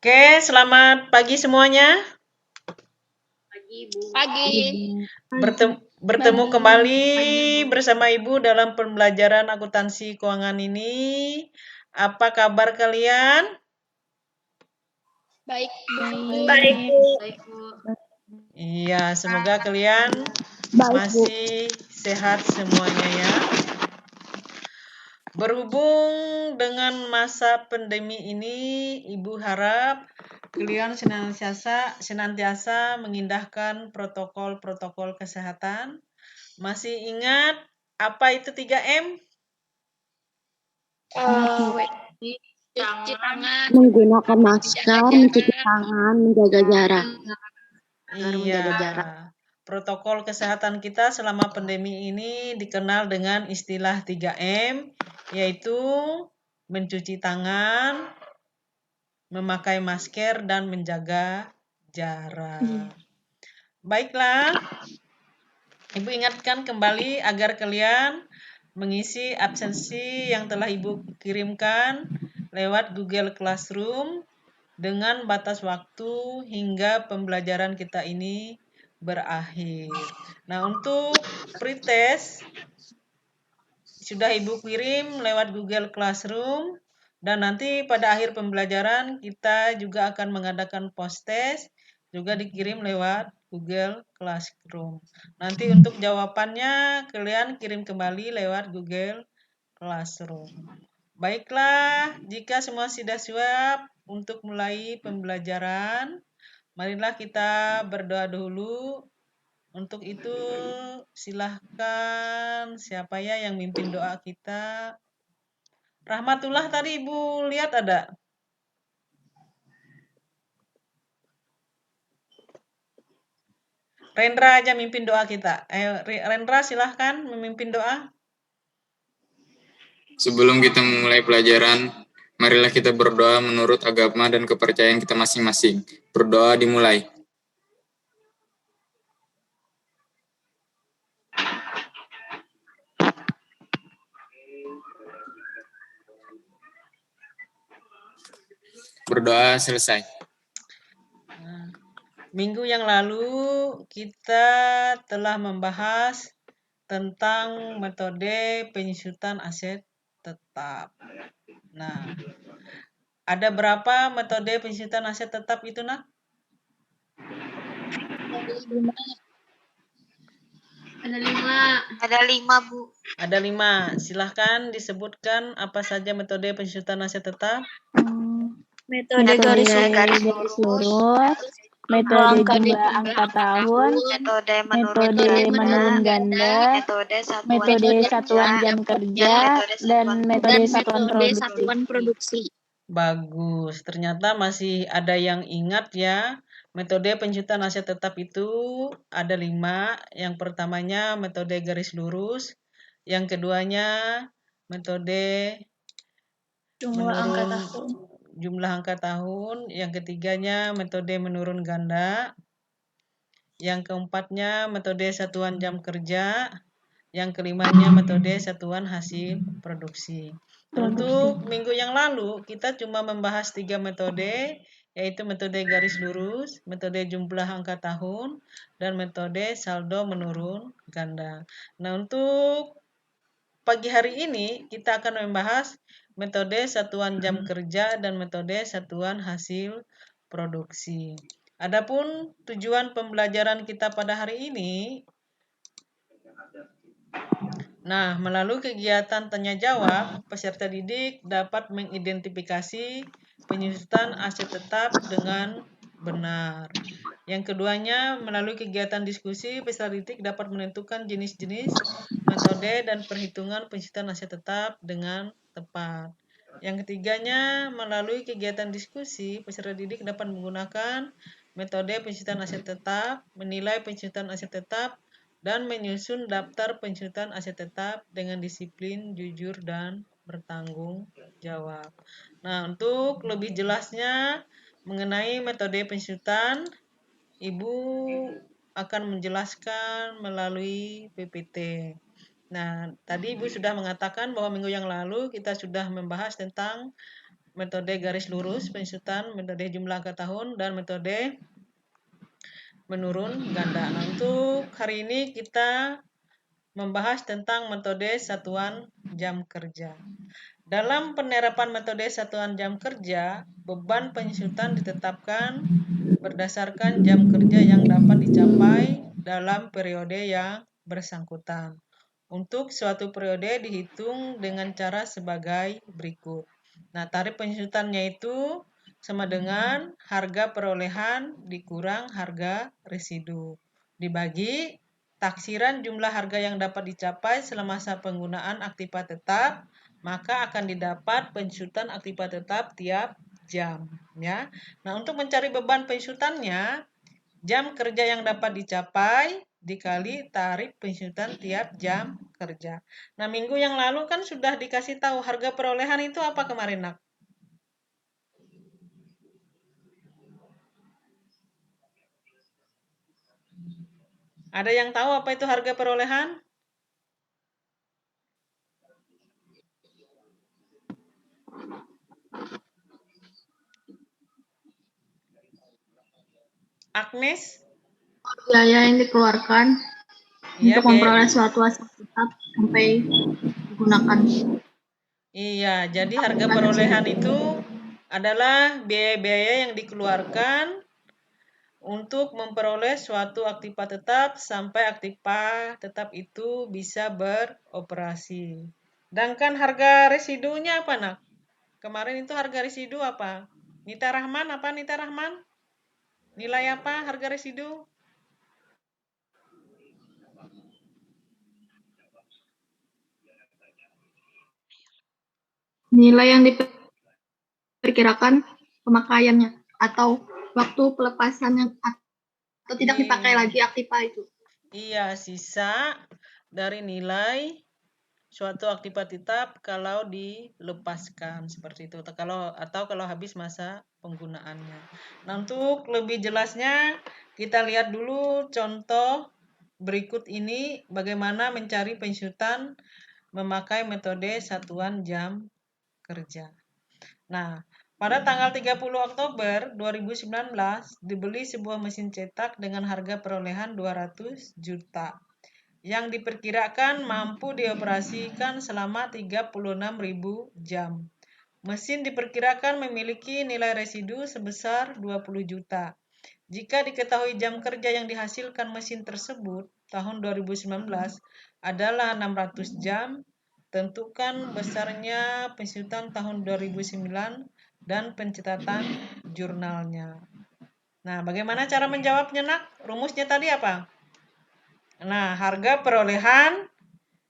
Oke, selamat pagi semuanya. Pagi. Bertemu kembali bersama Ibu dalam pembelajaran akuntansi keuangan ini. Apa kabar kalian? Baik. Baik, Bu. Iya, semoga kalian masih sehat semuanya ya. Berhubung dengan masa pandemi ini, Ibu harap kalian senantiasa mengindahkan protokol-protokol kesehatan. Masih ingat apa itu 3M? Cuci tangan. Menggunakan masker, mencuci tangan, menjaga jarak. Iya. Protokol kesehatan kita selama pandemi ini dikenal dengan istilah 3M, yaitu mencuci tangan, memakai masker, dan menjaga jarak. Baiklah, Ibu ingatkan kembali agar kalian mengisi absensi yang telah Ibu kirimkan lewat Google Classroom dengan batas waktu hingga pembelajaran kita ini berakhir. Nah, untuk pretest sudah Ibu kirim lewat Google Classroom dan nanti pada akhir pembelajaran kita juga akan mengadakan post test juga dikirim lewat Google Classroom. Nanti untuk jawabannya kalian kirim kembali lewat Google Classroom. Baiklah, jika semua sudah siap untuk mulai pembelajaran, marilah kita berdoa dulu. Untuk itu, silahkan siapa ya yang mimpin doa kita? Rahmatullah tadi Ibu lihat ada? Rendra aja mimpin doa kita. Rendra silahkan memimpin doa. Sebelum kita memulai pelajaran, marilah kita berdoa menurut agama dan kepercayaan kita masing-masing. Berdoa dimulai. Berdoa selesai. Minggu yang lalu kita telah membahas tentang metode penyusutan aset tetap. Nah, ada berapa metode penyusutan aset tetap itu, Nak? Ada lima, Bu. Ada 5. Silahkan disebutkan apa saja metode penyusutan aset tetap. Metode garis lurus, metode jumlah angka tahun, Metode metode menurun ganda, metode satuan jam kerja, dan metode satuan produksi. Bagus, ternyata masih ada yang ingat ya. Metode penyusutan aset tetap itu ada 5. Yang pertamanya metode garis lurus. Yang keduanya metode menurun jumlah angka tahun. Yang ketiganya metode menurun ganda. Yang keempatnya metode satuan jam kerja. Yang kelimanya metode satuan hasil produksi. Untuk minggu yang lalu kita cuma membahas 3 metode, yaitu metode garis lurus, metode jumlah angka tahun, dan metode saldo menurun ganda. Nah, untuk pagi hari ini kita akan membahas metode satuan jam kerja dan metode satuan hasil produksi. Adapun tujuan pembelajaran kita pada hari ini, nah, melalui kegiatan tanya jawab, peserta didik dapat mengidentifikasi penyusutan aset tetap dengan benar. Yang keduanya, melalui kegiatan diskusi, peserta didik dapat menentukan jenis-jenis, metode, dan perhitungan penyusutan aset tetap dengan tepat. Yang ketiganya, melalui kegiatan diskusi, peserta didik dapat menggunakan metode penyusutan aset tetap, menilai penyusutan aset tetap, dan menyusun daftar penyusutan aset tetap dengan disiplin, jujur, dan bertanggung jawab. Nah, untuk lebih jelasnya mengenai metode penyusutan, Ibu akan menjelaskan melalui PPT. Nah, tadi Ibu sudah mengatakan bahwa minggu yang lalu kita sudah membahas tentang metode garis lurus pensutan, metode jumlah angka tahun, dan metode menurun ganda. Nah, untuk hari ini kita membahas tentang metode satuan jam kerja. Dalam penerapan metode satuan jam kerja, beban pensutan ditetapkan berdasarkan jam kerja yang dapat dicapai dalam periode yang bersangkutan. Untuk suatu periode dihitung dengan cara sebagai berikut. Nah, tarif pensutannya itu sama dengan harga perolehan dikurang harga residu dibagi taksiran jumlah harga yang dapat dicapai selama masa penggunaan aktiva tetap, maka akan didapat pensutan aktiva tetap tiap jam, ya. Nah, untuk mencari beban pensutannya, jam kerja yang dapat dicapai dikali tarif pensutan tiap jam kerja. Nah, minggu yang lalu kan sudah dikasih tahu harga perolehan itu apa kemarin, Nak? Ada yang tahu apa itu harga perolehan? Agnes? Biaya yang dikeluarkan Iya, untuk memperoleh suatu hasil tetap sampai digunakan. Iya, jadi harga perolehan itu adalah biaya-biaya yang dikeluarkan untuk memperoleh suatu aktiva tetap sampai aktiva tetap itu bisa beroperasi. Sedangkan harga residunya apa, Nak? Kemarin itu harga residu apa? Nita Rahman apa Nita Rahman? Nilai apa harga residu? Nilai yang diperkirakan pemakaiannya atau waktu pelepasannya atau tidak dipakai lagi aktiva itu. Iya, sisa dari nilai suatu aktiva tetap kalau dilepaskan seperti itu atau kalau habis masa penggunaannya. Nah, untuk lebih jelasnya kita lihat dulu contoh berikut ini bagaimana mencari pensutan memakai metode satuan jam kerja. Nah, pada tanggal 30 Oktober 2019 dibeli sebuah mesin cetak dengan harga perolehan 200 juta yang diperkirakan mampu dioperasikan selama 36.000 jam. Mesin diperkirakan memiliki nilai residu sebesar 20 juta. Jika diketahui jam kerja yang dihasilkan mesin tersebut tahun 2019 adalah 600 jam, tentukan besarnya pensutan tahun 2009 dan pencatatan jurnalnya. Nah, bagaimana cara menjawabnya, Nak? Rumusnya tadi apa? Nah, harga perolehan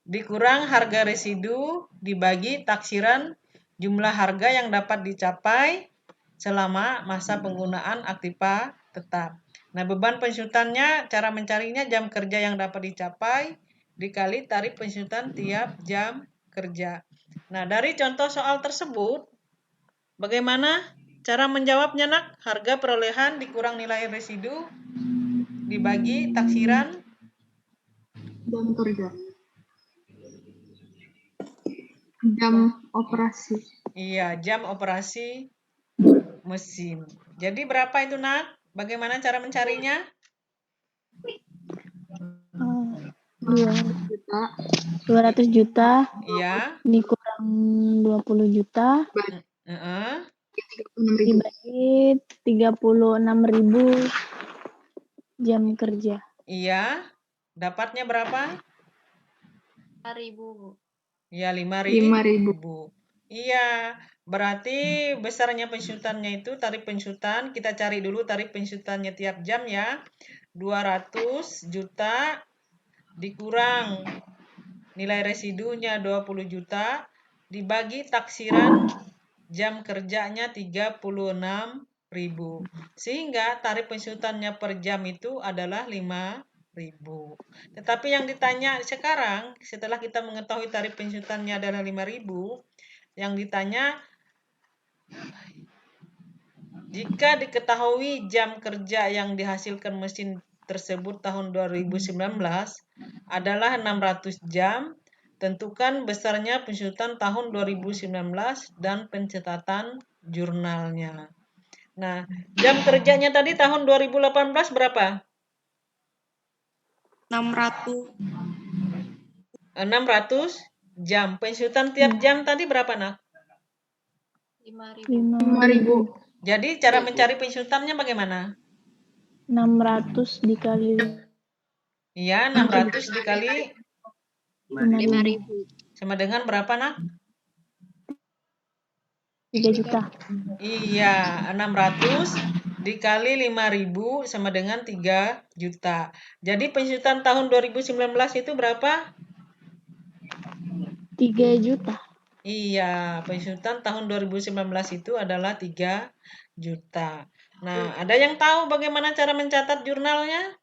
dikurang harga residu dibagi taksiran jumlah harga yang dapat dicapai selama masa penggunaan aktiva tetap. Nah, beban pensutannya, cara mencarinya jam kerja yang dapat dicapai dikali tarif pensutan tiap jam kerja. Nah, dari contoh soal tersebut, bagaimana cara menjawabnya, Nak? Harga perolehan dikurang nilai residu dibagi taksiran Jam kerja. Jam operasi. Iya, jam operasi mesin. Jadi berapa itu, Nak? Bagaimana cara mencarinya? 200 juta Iya. dikurang 20 juta dibagi 36.000 jam kerja. Iya. Dapatnya berapa? 5.000. Ya, 5.000. Iya. Berarti besarnya pensutannya itu tarif pensutan. Kita cari dulu tarif pensutannya tiap jam ya. 200 juta dikurang nilai residunya 20 juta dibagi taksiran jam kerjanya 36.000. Sehingga tarif pensutannya per jam itu adalah 5.000. Tetapi yang ditanya sekarang setelah kita mengetahui tarif pensutannya adalah 5.000, yang ditanya jika diketahui jam kerja yang dihasilkan mesin tersebut tahun 2019 adalah 600 jam, Tentukan besarnya penyusutan tahun 2019 dan pencatatan jurnalnya. Nah, jam kerjanya tadi tahun 2018 berapa? 600. 600 jam. Penyusutan tiap jam tadi berapa, Nak? 5.000. Jadi cara mencari penyusutannya bagaimana? 600 dikali Iya, 600 dikali 5.000. sama dengan berapa, Nak? 3 juta. Iya, 600 dikali 5.000 sama dengan 3 juta. Jadi penyusutan tahun 2019 itu berapa? 3 juta. Iya, penyusutan tahun 2019 itu adalah 3 juta. Nah, ada yang tahu bagaimana cara mencatat jurnalnya?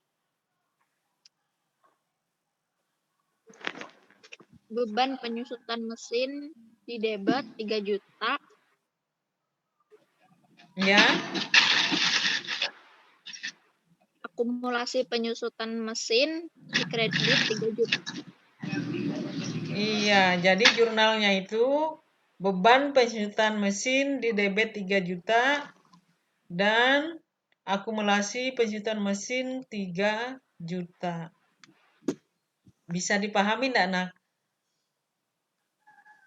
Beban penyusutan mesin di debit 3 juta. Ya, Akumulasi penyusutan mesin di kredit 3 juta. iya. Jadi jurnalnya itu beban penyusutan mesin di debit 3 juta dan akumulasi penyusutan mesin 3 juta. Bisa dipahami enggak, Nak?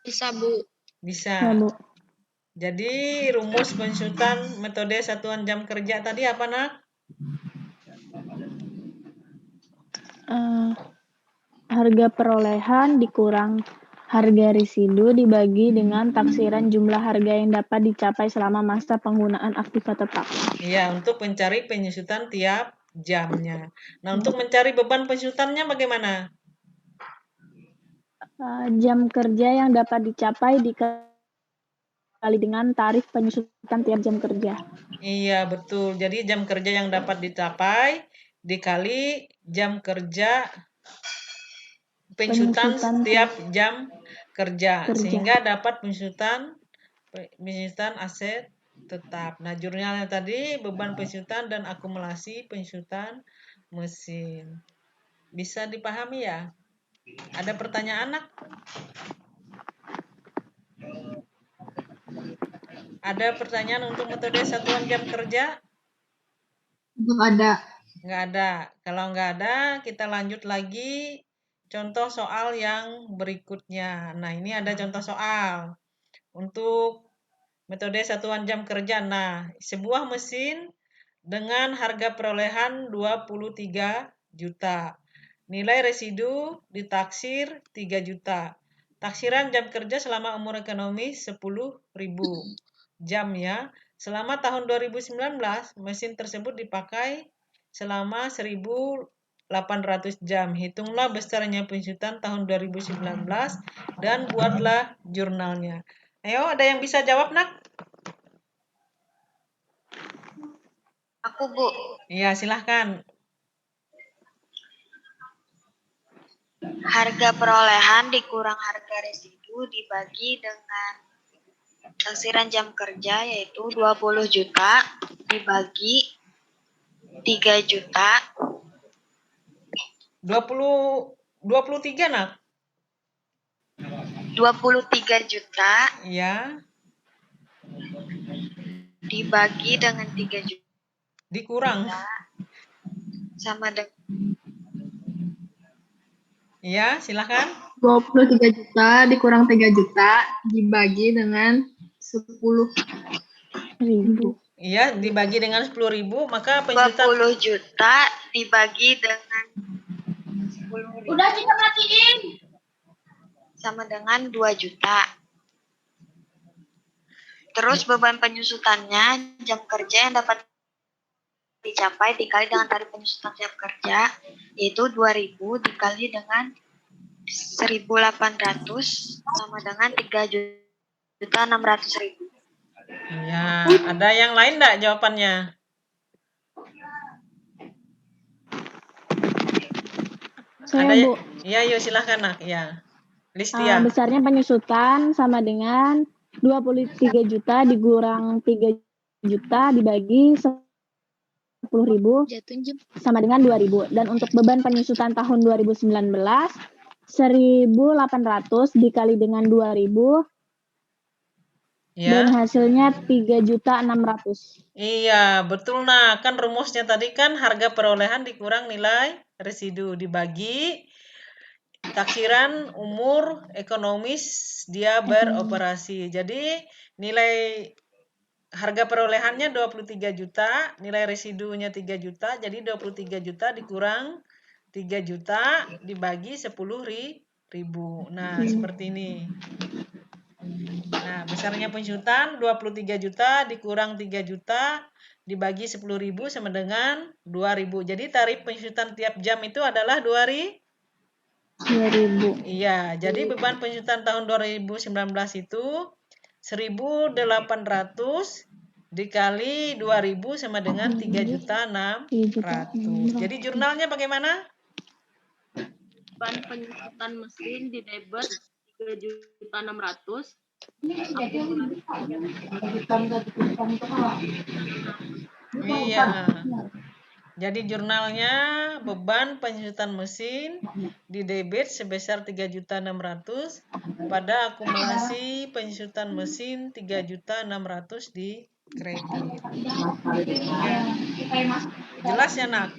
Bisa, Bu. Bisa. Ya, Bu. Jadi rumus penyusutan metode satuan jam kerja tadi apa, Nak? Harga perolehan dikurang harga residu dibagi dengan taksiran jumlah harga yang dapat dicapai selama masa penggunaan aktiva tetap. Iya, untuk mencari penyusutan tiap jamnya. Nah, untuk mencari beban penyusutannya bagaimana? Jam kerja yang dapat dicapai dikali dengan tarif penyusutan tiap jam kerja. Iya, betul. Jadi jam kerja yang dapat dicapai dikali jam kerja penyusutan Penyusutan setiap jam kerja, kerja. sehingga dapat penyusutan aset tetap. Nah, jurnalnya tadi beban penyusutan dan akumulasi penyusutan mesin. Bisa dipahami ya? Ada pertanyaan, Nak? Ada pertanyaan untuk metode satuan jam kerja? Belum ada. Nggak ada. Kalau nggak ada, kita lanjut lagi contoh soal yang berikutnya. Nah, ini ada contoh soal untuk metode satuan jam kerja. Nah, sebuah mesin dengan harga perolehan 23 juta. Nilai residu ditaksir 3 juta. Taksiran jam kerja selama umur ekonomi 10.000 jam ya. Selama tahun 2019, mesin tersebut dipakai selama 1.800 jam. Hitunglah besarnya penyusutan tahun 2019 dan buatlah jurnalnya. Ayo, ada yang bisa jawab, Nak? Aku, Bu. Iya, silahkan. Harga perolehan dikurang harga residu dibagi dengan taksiran jam kerja yaitu 20 juta dibagi 3 juta. 23, Nak? 23 juta Iya. dibagi dengan 3 juta Dikurang. sama dengan Iya, silahkan. 23 juta dikurang 3 juta dibagi dengan 10.000. Iya, dibagi dengan 10.000, maka penyusutan 20 juta dibagi dengan 10.000. Udah kita matiin. Sama dengan 2 juta. Terus beban penyusutannya jam kerja yang dapat dicapai dikali dengan tarif penyusutan jam kerja yaitu 2.000 dikali dengan 1.800 sama dengan 3.600.000. Iya, ada yang lain enggak jawabannya? Saya, Ada ya? Bu. Iya, yuk silahkan, Nak. Iya. Listia. Besarnya penyusutan sama dengan 23 juta dikurang 3 juta dibagi 10.000 sama dengan 2.000. Dan untuk beban penyusutan tahun 2019 1.800 dikali dengan 2.000 dan Ya. hasilnya 3.600.000. Iya, betul. Nah, kan rumusnya tadi kan harga perolehan dikurang nilai residu dibagi taksiran umur ekonomis dia beroperasi. Jadi nilai harga perolehannya 23 juta, nilai residunya 3 juta, jadi 23 juta dikurang 3 juta dibagi 10.000. Nah, seperti ini. Nah, besarnya penjutaan 23 juta dikurang 3 juta dibagi 10.000 sama dengan 2.000. Jadi tarif penjutaan tiap jam itu adalah 2.000. 2.000. Iya, jadi beban penjutaan tahun 2019 itu 1.800 dikali 2.000 sama dengan 3.600.000. Jadi jurnalnya bagaimana? Beban penyusutan mesin di debit 3.600.000. Iya. Jadi jurnalnya beban penyusutan mesin di debit sebesar 3.600.000 pada akumulasi penyusutan mesin 3.600.000 di kredit. Ya. Jelas ya, Nak?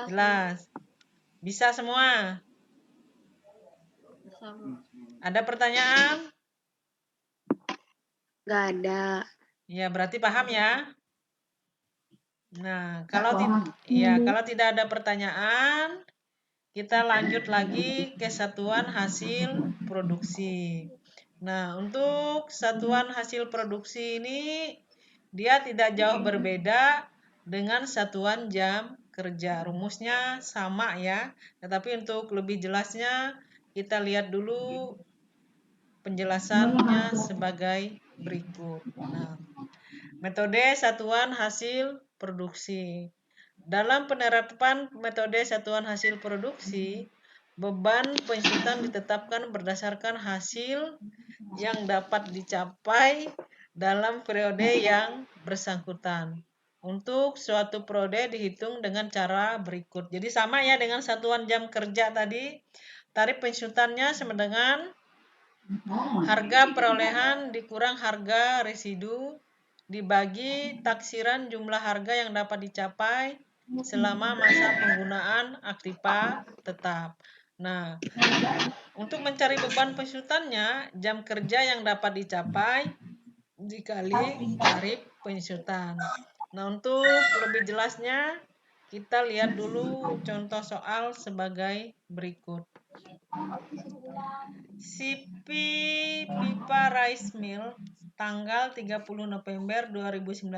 Jelas. Bisa semua? Ada pertanyaan? Nggak ada. Ya, berarti paham ya? Nah, kalau tidak ada pertanyaan, kita lanjut lagi ke satuan hasil produksi. Nah, untuk satuan hasil produksi ini dia tidak jauh berbeda dengan satuan jam kerja. Rumusnya sama ya, tetapi untuk lebih jelasnya kita lihat dulu penjelasannya sebagai berikut. Nah, metode satuan hasil produksi. Dalam penerapan metode satuan hasil produksi, beban penjusutan ditetapkan berdasarkan hasil yang dapat dicapai dalam periode yang bersangkutan. Untuk suatu periode dihitung dengan cara berikut. Jadi sama ya dengan satuan jam kerja tadi. Tarif penjusutannya sama dengan harga perolehan dikurang harga residu dibagi taksiran jumlah harga yang dapat dicapai selama masa penggunaan aktiva tetap. Nah, untuk mencari beban penjusutannya, jam kerja yang dapat dicapai dikali tarif penjusutan. Nah, untuk lebih jelasnya, kita lihat dulu contoh soal sebagai berikut. CP Pipa Rice Mill tanggal 30 November 2019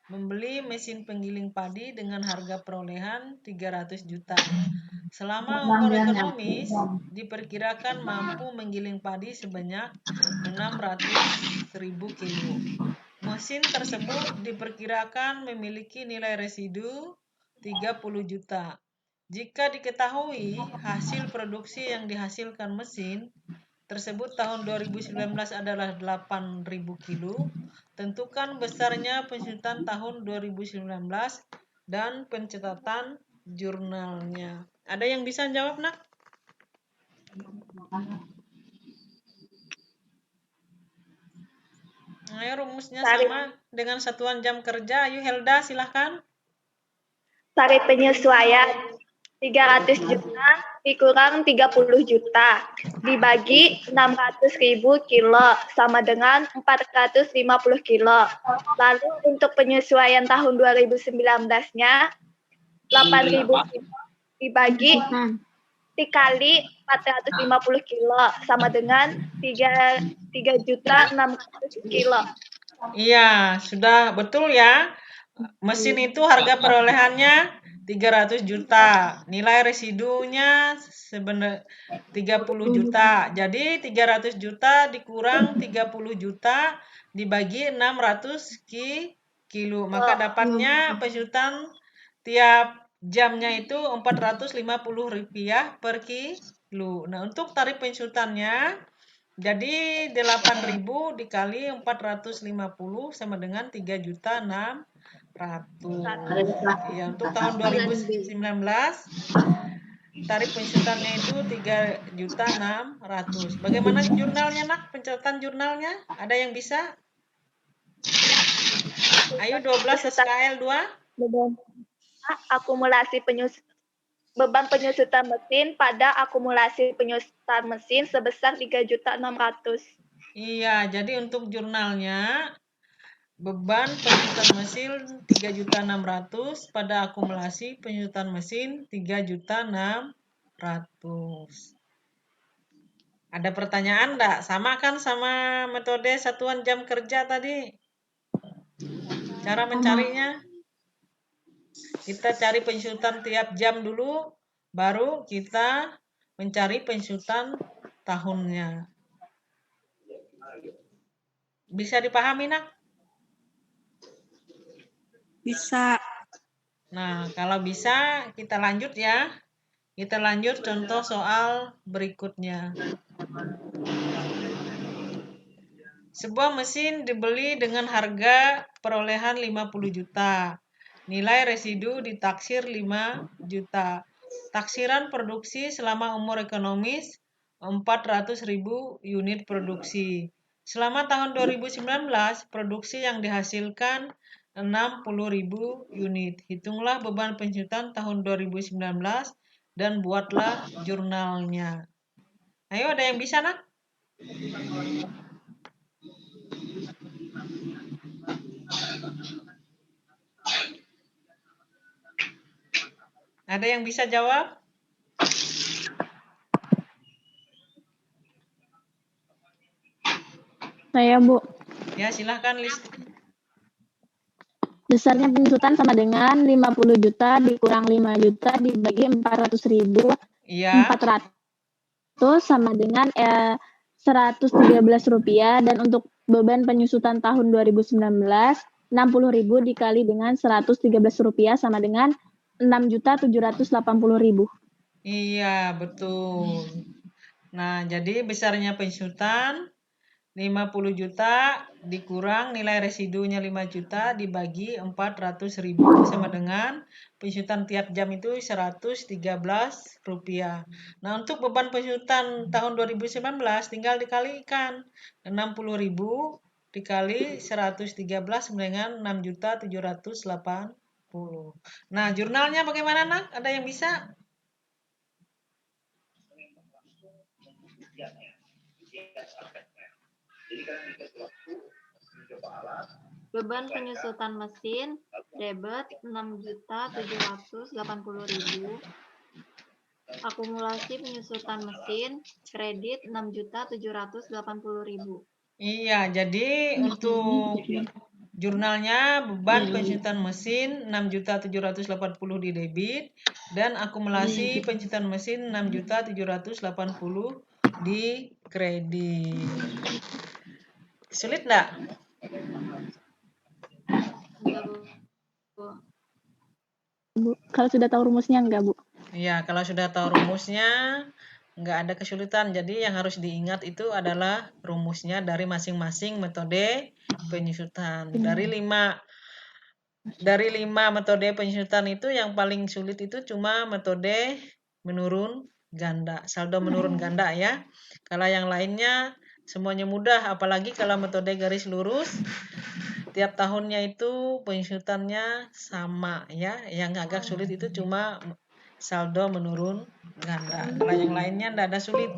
membeli mesin penggiling padi dengan harga perolehan 300 juta. Selama umur ekonomis diperkirakan mampu menggiling padi sebanyak 600.000 kilo. Mesin tersebut diperkirakan memiliki nilai residu 30 juta. Jika diketahui hasil produksi yang dihasilkan mesin tersebut tahun 2019 adalah 8.000 kilo, tentukan besarnya penjusutan tahun 2019 dan pencatatan jurnalnya. Ada yang bisa jawab, Nak? Ayo, rumusnya sama dengan satuan jam kerja. Ayo Helda, silahkan. Tarif penyesuaian 300 juta dikurang 30 juta dibagi 600.000 kilo sama dengan 450 kilo. Lalu untuk penyesuaian tahun 2019-nya 8.000 kilo dibagi dikali 450 kilo sama dengan 3.600.000 kilo. Iya, sudah betul ya. Mesin itu harga perolehannya 300 juta. Nilai residunya sebenarnya 30 juta. Jadi 300 juta dikurang 30 juta dibagi 600 kilo. Maka dapatnya penjusutan tiap jamnya itu Rp450 per kilo. Nah, untuk tarif penjusutannya jadi 8.000 dikali 450 sama dengan 3.600.000. Ya, untuk tahun 2019 tarif penyesuaiannya itu 3.600.000. Bagaimana jurnalnya, Nak? Pencatatan jurnalnya? Ada yang bisa? Ayo 12 SKL 2. Akumulasi beban penyusutan mesin pada akumulasi penyusutan mesin sebesar 3.600.000. Iya, jadi untuk jurnalnya beban penyusutan mesin 3.600.000 pada akumulasi penyusutan mesin 3.600.000. Ada pertanyaan enggak? Sama kan sama metode satuan jam kerja tadi? Cara mencarinya? Kita cari penyusutan tiap jam dulu, baru kita mencari penyusutan tahunnya. Bisa dipahami, Nak? Bisa. Nah, kalau bisa kita lanjut ya. Kita lanjut contoh soal berikutnya. Sebuah mesin dibeli dengan harga perolehan 50 juta. Nilai residu ditaksir 5 juta. Taksiran produksi selama umur ekonomis 400.000 unit produksi. Selama tahun 2019, produksi yang dihasilkan 60.000 unit. Hitunglah beban penyusutan tahun 2019 dan buatlah jurnalnya. Ayo, ada yang bisa, Nak? Ada yang bisa jawab? Saya, Bu. Ya, silahkan list. Besarnya penyusutan sama dengan 50 juta dikurang 5 juta dibagi 400.000. Iya. 400 sama dengan 113 rupiah. Dan untuk beban penyusutan tahun 2019, 60.000 dikali dengan 113 rupiah sama dengan 6.780.000. Iya, betul. Nah, jadi besarnya penyusutan 50 juta dikurang nilai residunya 5 juta dibagi 400.000 sama dengan penyusutan tiap jam itu 113 rupiah. Nah, untuk beban penyusutan tahun 2019 tinggal dikalikan 60.000 dikali 113 dengan 6.780.000. Nah, jurnalnya bagaimana, Nak? Ada yang bisa? Beban penyusutan mesin debit 6.780.000. Akumulasi penyusutan mesin kredit 6.780.000. Iya, jadi untuk jurnalnya beban penyusutan mesin 6.780 di debit dan akumulasi penyusutan mesin 6.780 di kredit. Sulit enggak? Enggak, Bu. Bu, kalau sudah tahu rumusnya enggak, Bu? Iya, kalau sudah tahu rumusnya enggak ada kesulitan. Jadi yang harus diingat itu adalah rumusnya dari masing-masing metode penyusutan. Dari 5 metode penyusutan itu yang paling sulit itu cuma metode menurun ganda, saldo menurun ganda ya. Kalau yang lainnya semuanya mudah, apalagi kalau metode garis lurus tiap tahunnya itu penyusutannya sama ya. Yang agak sulit itu cuma saldo menurun ganda. Kalau yang lainnya tidak ada sulit.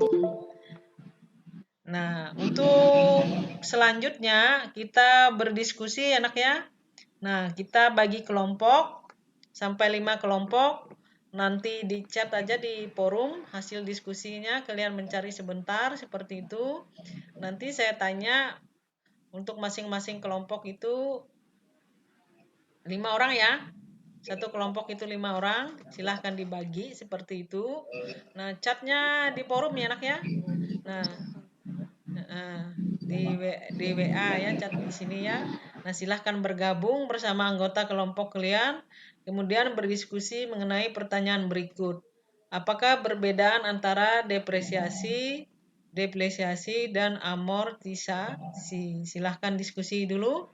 Nah, untuk selanjutnya kita berdiskusi anak ya. Nah, kita bagi kelompok sampai 5 kelompok. Nanti di chat aja di forum hasil diskusinya, kalian mencari sebentar seperti itu. Nanti saya tanya untuk masing-masing kelompok itu 5 orang ya. Satu kelompok itu 5 orang, silahkan dibagi seperti itu. Nah, chatnya di forum ya anak ya. Nah, di WA ya, chat di sini ya. Nah, silahkan bergabung bersama anggota kelompok kalian, kemudian berdiskusi mengenai pertanyaan berikut. Apakah perbedaan antara depresiasi dan amortisasi? Silahkan diskusi dulu.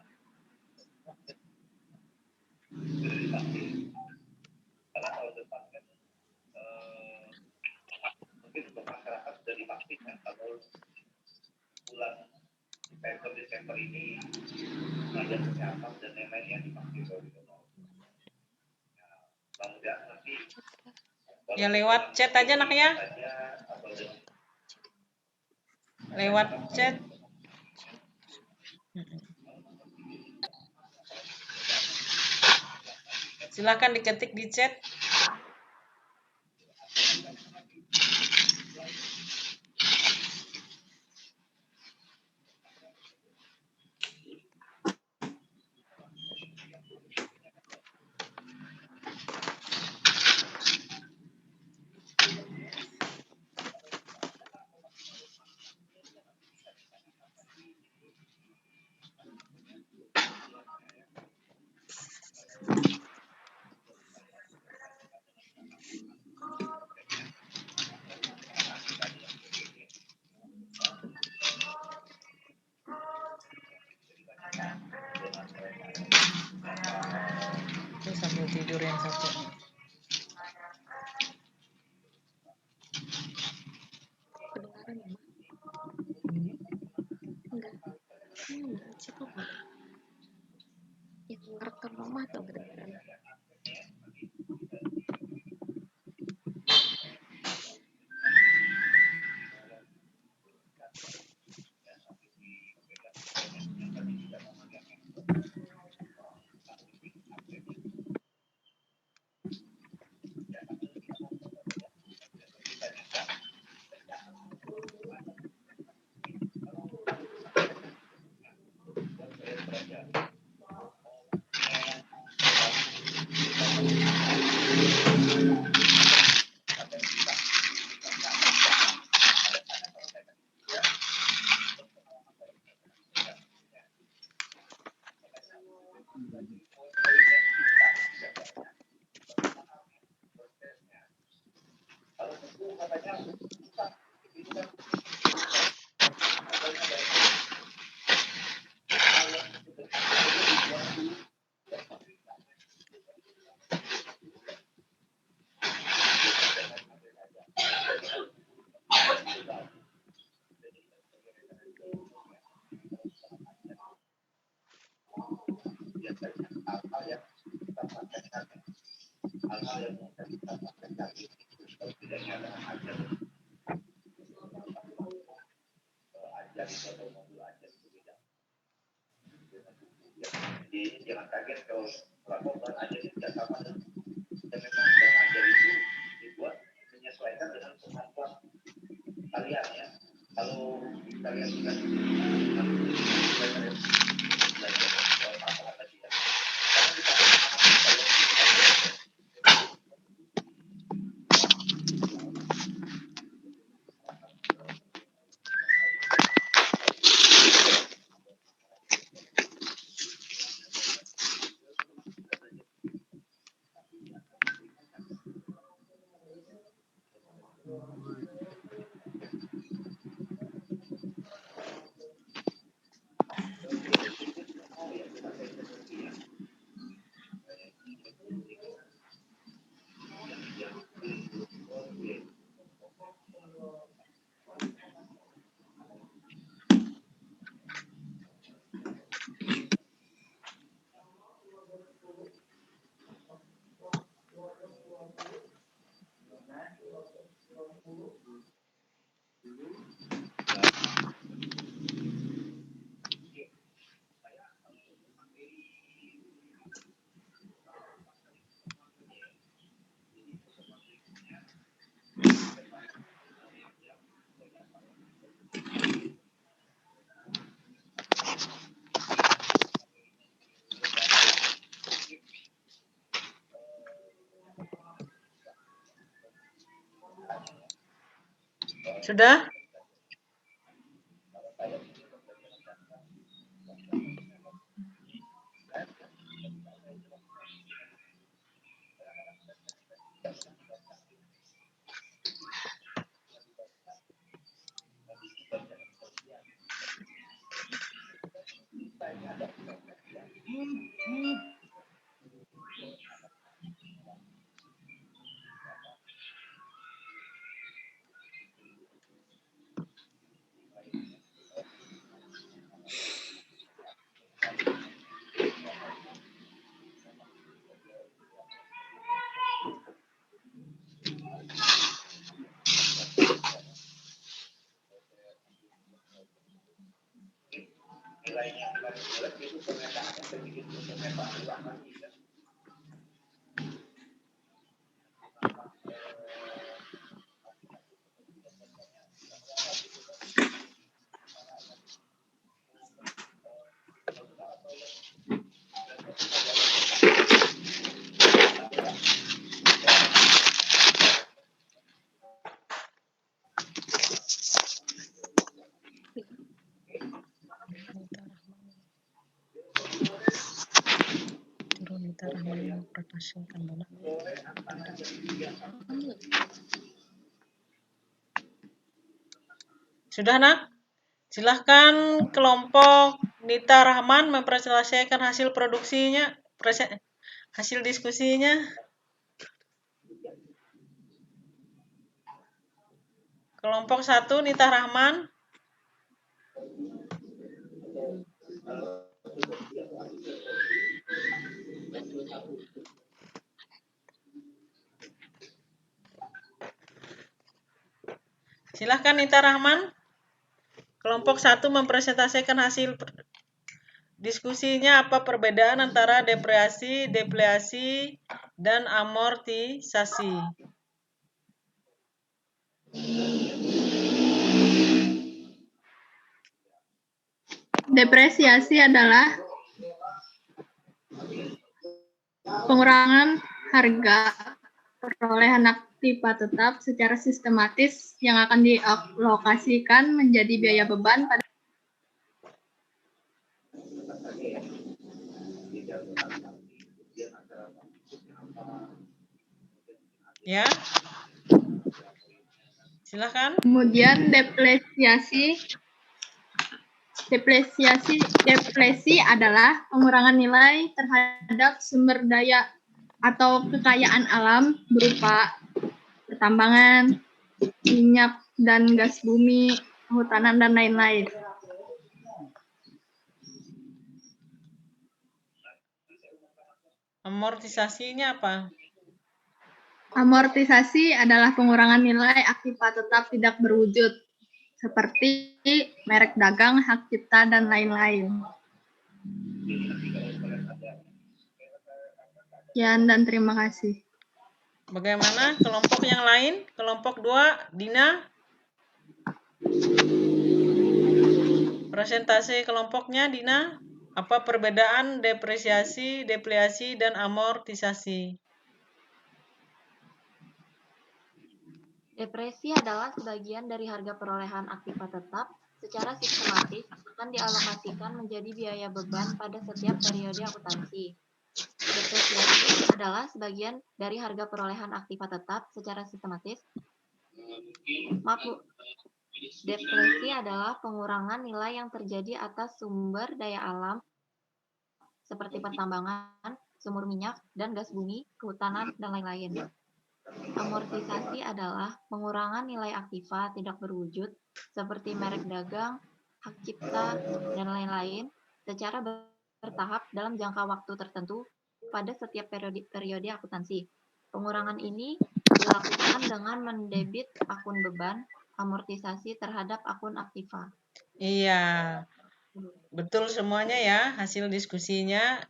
Ya lewat chat aja anaknya. Lewat chat. Silakan diketik di chat. Ini sambil tidur yang satu. Kedengaran ya, Mak? Enggak. Siapa, Mak? Yang ngerekam Mama atau kedengaran? Sudah? Sudah, Nak? Silahkan kelompok Nita Rahman mempresentasikan hasil produksinya, hasil diskusinya. Kelompok 1 Nita Rahman. Silahkan Nita Rahman. Kelompok 1 mempresentasikan hasil diskusinya, apa perbedaan antara depresiasi, deflasi, dan amortisasi. Depresiasi adalah pengurangan harga perolehan aktiva tetap secara sistematis yang akan dialokasikan menjadi biaya beban pada Ya. Silahkan. Kemudian deflasi adalah pengurangan nilai terhadap sumber daya atau kekayaan alam berupa pertambangan, minyak dan gas bumi, kehutanan, dan lain-lain. Amortisasinya apa? Amortisasi adalah pengurangan nilai aktiva tetap tidak berwujud, seperti merek dagang, hak cipta, dan lain-lain. Sekian dan terima kasih. Bagaimana kelompok yang lain? Kelompok 2, Dina. Presentasi kelompoknya, Dina. Apa perbedaan depresiasi, deflasi, dan amortisasi? Depresi adalah sebagian dari harga perolehan aktiva tetap secara sistematis akan dialokasikan menjadi biaya beban pada setiap periode akuntansi. Depresiasi adalah sebagian dari harga perolehan aktiva tetap secara sistematis. Depresi adalah pengurangan nilai yang terjadi atas sumber daya alam seperti pertambangan, sumur minyak, dan gas bumi, kehutanan, dan lain-lain. Amortisasi adalah pengurangan nilai aktiva tidak berwujud seperti merek dagang, hak cipta, dan lain-lain secara bertahap dalam jangka waktu tertentu pada setiap periode akuntansi. Pengurangan ini dilakukan dengan mendebit akun beban amortisasi terhadap akun aktiva. Iya, betul semuanya ya hasil diskusinya.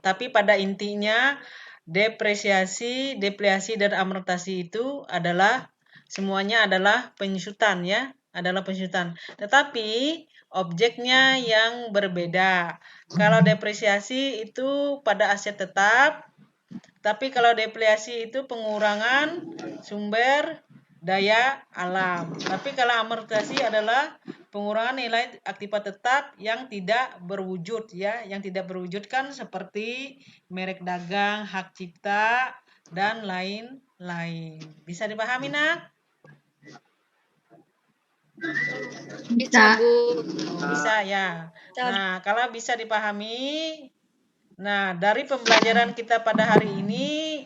Tapi pada intinya depresiasi, deflasi, dan amortisasi itu adalah semuanya adalah penyusutan ya, adalah penyusutan. Tetapi objeknya yang berbeda. Kalau depresiasi itu pada aset tetap, tapi kalau deflasi itu pengurangan sumber daya alam. Tapi kalau amortisasi adalah pengurangan nilai aktiva tetap yang tidak berwujud ya, yang tidak berwujud kan seperti merek dagang, hak cipta, dan lain-lain. Bisa dipahami, Nak? Bisa. Bisa ya. Nah, kalau bisa dipahami, nah dari pembelajaran kita pada hari ini,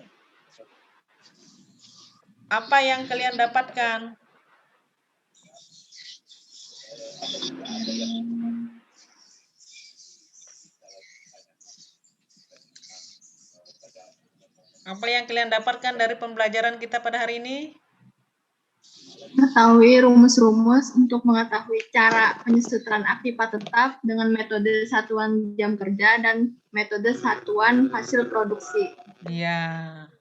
apa yang kalian dapatkan? Apa yang kalian dapatkan dari pembelajaran kita pada hari ini? mengetahui rumus-rumus untuk mengetahui cara penyusutan aktiva tetap dengan metode satuan jam kerja dan metode satuan hasil produksi. Ya.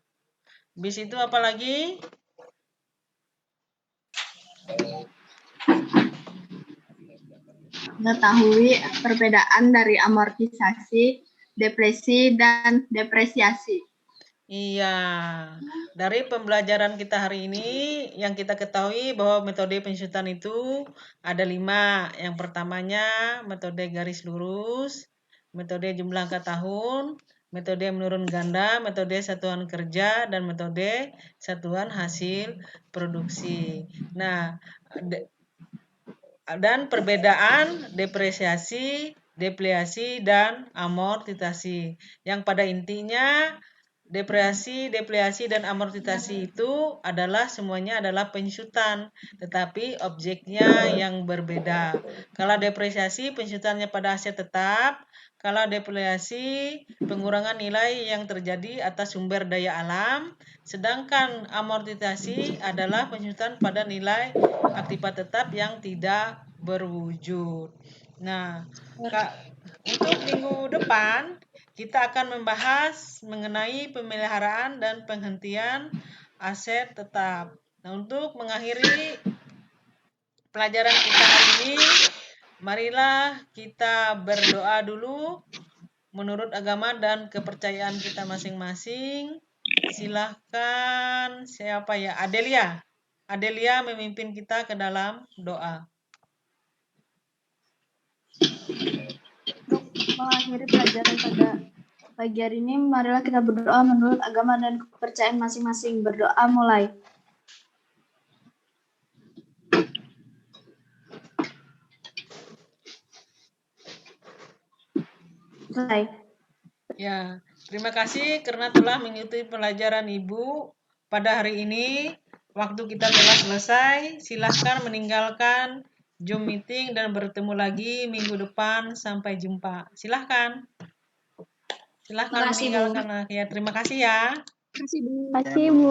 Habis itu apa lagi? Mengetahui perbedaan dari amortisasi, depresi, dan depresiasi. Iya, dari pembelajaran kita hari ini yang kita ketahui bahwa metode penyusutan itu ada 5. Yang pertamanya metode garis lurus, metode jumlah angka tahun, metode menurun ganda, metode satuan kerja, dan metode satuan hasil produksi. Nah, dan perbedaan depresiasi, deflasi, dan amortisasi. Yang pada intinya depresiasi, deflasi, dan amortisasi itu adalah semuanya adalah penyusutan, tetapi objeknya yang berbeda. Kalau depresiasi penyusutannya pada aset tetap, kalau deflasi pengurangan nilai yang terjadi atas sumber daya alam, sedangkan amortisasi adalah penyusutan pada nilai aktiva tetap yang tidak berwujud. Nah, untuk minggu depan kita akan membahas mengenai pemeliharaan dan penghentian aset tetap. Nah, untuk mengakhiri pelajaran kita hari ini, marilah kita berdoa dulu menurut agama dan kepercayaan kita masing-masing. Silahkan siapa ya? Adelia. Adelia memimpin kita ke dalam doa. Untuk mengakhiri pelajaran pada pagi hari ini, marilah kita berdoa menurut agama dan kepercayaan masing-masing. Berdoa mulai. Selesai. Ya, terima kasih karena telah mengikuti pelajaran Ibu pada hari ini. Waktu kita telah selesai. Silahkan meninggalkan Zoom meeting dan bertemu lagi minggu depan. Sampai jumpa. Silahkan. Silahkan meninggalkan. Ya, terima kasih ya. Terima kasih, Bu.